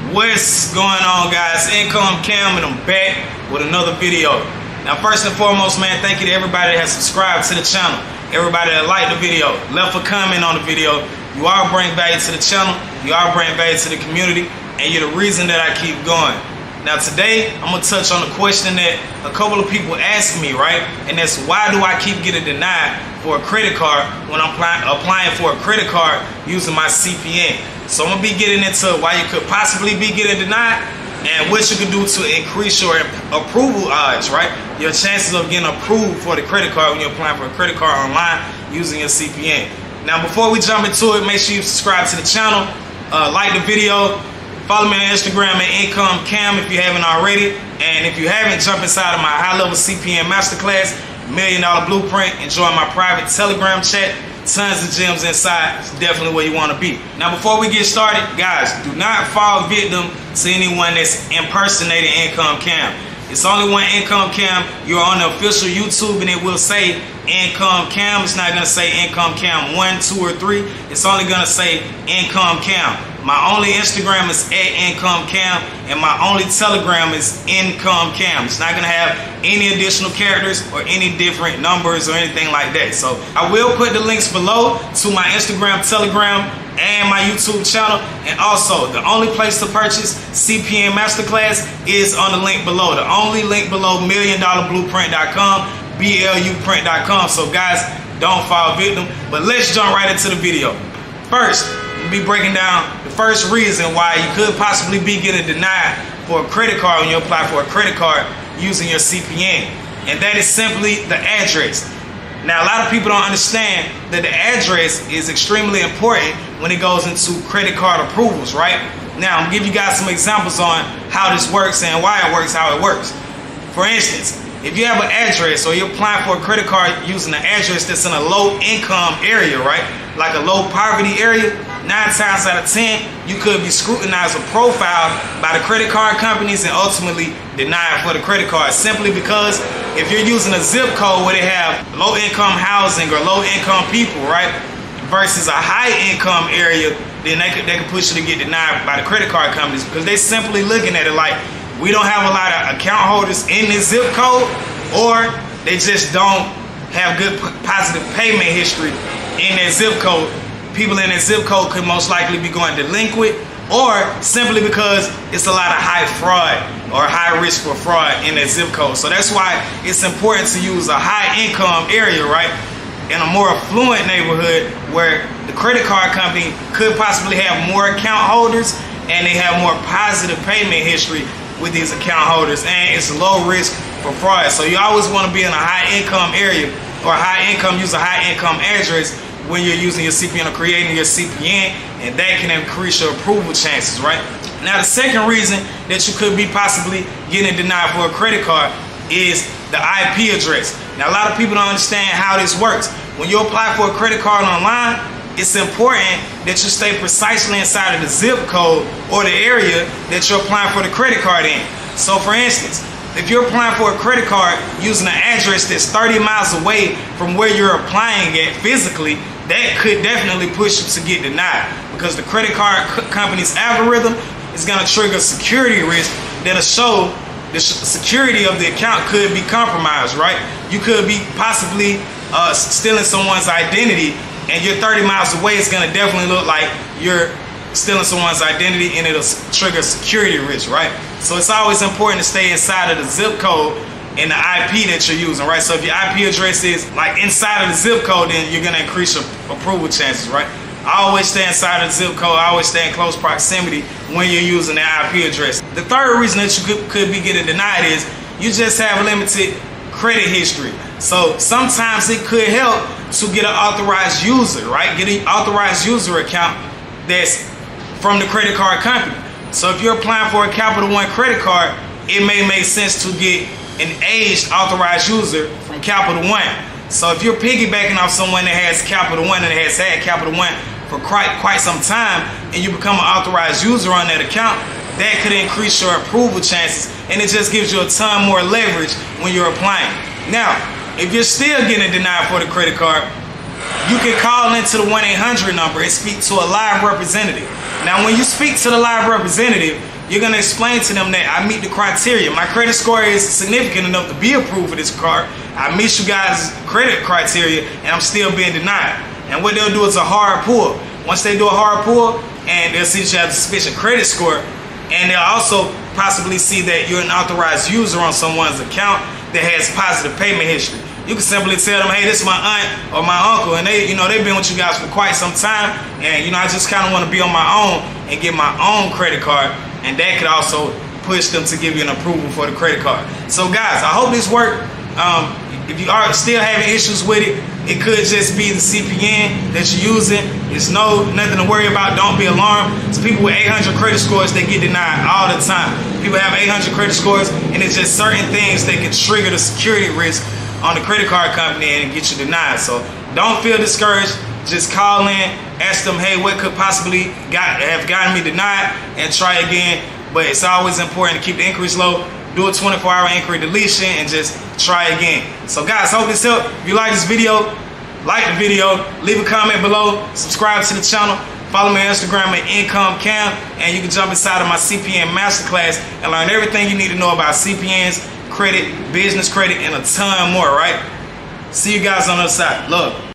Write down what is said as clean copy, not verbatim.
What's going on, guys? Income Cam, and I'm back with another video. Now, first and foremost, man, thank you to everybody that has subscribed to the channel, everybody that liked the video, left a comment on the video. You all bring value to the channel, you all bring value to the community, and you're the reason that I keep going. Now, today, I'm going to touch on a question that a couple of people ask me, right? And that's, why do I keep getting denied for a credit card when I'm applying for a credit card using my CPN? So I'm going to be getting into why you could possibly be getting denied and what you can do to increase your approval odds, right? Your chances of getting approved for the credit card when you're applying for a credit card online using your CPN. Now, before we jump into it, make sure you subscribe to the channel, like the video, follow me on Instagram at Income Cam if you haven't already. And if you haven't, jump inside of my high-level CPN masterclass, $1 Million Blueprint, and join my private Telegram chat. Tons of gems inside. It's definitely where you want to be. Now, before we get started, guys, do not fall victim to anyone that's impersonating Income Cam. It's only one Income Cam. You're on the official YouTube and it will say Income Cam. It's not going to say Income Cam 1, 2, or 3. It's only going to say Income Cam. My only Instagram is @IncomeCam, and my only Telegram is Income Cam. It's not gonna have any additional characters or any different numbers or anything like that. So I will put the links below to my Instagram, Telegram, and my YouTube channel. And also, the only place to purchase CPN Masterclass is on the link below. The only link below, $1,000,000blueprint.com, BLUprint.com. So guys, don't fall victim. But let's jump right into the video. First, we'll be breaking down the first reason why you could possibly be getting denied for a credit card when you apply for a credit card using your CPN. And that is simply the address. Now, a lot of people don't understand that the address is extremely important when it goes into credit card approvals, right? Now, I'm gonna give you guys some examples on how this works and why it works, how it works. For instance, if you have an address or you're applying for a credit card using an address that's in a low income area, right? Like a low poverty area, 9 times out of 10, you could be scrutinized or profiled by the credit card companies and ultimately denied for the credit card, simply because if you're using a zip code where they have low income housing or low income people, right, versus a high income area, then they could push you to get denied by the credit card companies, because they simply looking at it like, we don't have a lot of account holders in this zip code, or they just don't have good positive payment history in that zip code. People in that zip code could most likely be going delinquent, or simply because it's a lot of high fraud or high risk for fraud in that zip code. So that's why it's important to use a high income area, right, in a more affluent neighborhood where the credit card company could possibly have more account holders and they have more positive payment history with these account holders, and it's low risk for fraud. So you always want to be in a high income area or use a high income address when you're using your CPN or creating your CPN, and that can increase your approval chances, right? Now, the second reason that you could be possibly getting denied for a credit card is the IP address. Now, a lot of people don't understand how this works. When you apply for a credit card online, it's important that you stay precisely inside of the zip code or the area that you're applying for the credit card in. So, for instance, if you're applying for a credit card using an address that's 30 miles away from where you're applying at physically, that could definitely push you to get denied, because the credit card company's algorithm is going to trigger security risk that'll show the security of the account could be compromised, right? You could be possibly stealing someone's identity, and you're 30 miles away. It's going to definitely look like you're stealing someone's identity, and it'll trigger security risk, right? So it's always important to stay inside of the zip code and the IP that you're using, right? So if your IP address is like inside of the zip code, then you're gonna increase your approval chances, right? I always stay inside of the zip code. I always stay in close proximity when you're using that IP address. The third reason that you could be getting denied is you just have limited credit history. So sometimes it could help to get an authorized user, right? Get an authorized user account that's from the credit card company. So if you're applying for a Capital One credit card, it may make sense to get an aged authorized user from Capital One. So if you're piggybacking off someone that has Capital One and has had Capital One for quite some time, and you become an authorized user on that account, that could increase your approval chances, and it just gives you a ton more leverage when you're applying. Now, if you're still getting denied for the credit card, you can call into the 1-800 number and speak to a live representative. Now, when you speak to the live representative, you're going to explain to them that I meet the criteria. My credit score is significant enough to be approved for this card. I meet you guys' credit criteria, and I'm still being denied. And what they'll do is a hard pull. Once they do a hard pull, and they'll see that you have a sufficient credit score, and they'll also possibly see that you're an authorized user on someone's account that has positive payment history. You can simply tell them, hey, this is my aunt or my uncle, and they've been with you guys for quite some time, and I just kind of want to be on my own and get my own credit card, and that could also push them to give you an approval for the credit card. So guys, I hope this worked. If you are still having issues with it, it could just be the CPN that you're using. It's nothing to worry about. Don't be alarmed. So people with 800 credit scores, they get denied all the time. People have 800 credit scores, and it's just certain things that can trigger the security risk on the credit card company and get you denied. So don't feel discouraged. Just call in, ask them, hey, what could possibly have gotten me denied, and try again. But it's always important to keep the inquiries low. Do a 24-hour inquiry deletion and just try again. So guys, hope this helped. If you like this video, like the video, leave a comment below, subscribe to the channel, follow me on Instagram at IncomeCam, and you can jump inside of my CPN masterclass and learn everything you need to know about CPNs, credit, business credit, and a ton more, right? See you guys on the other side. Love.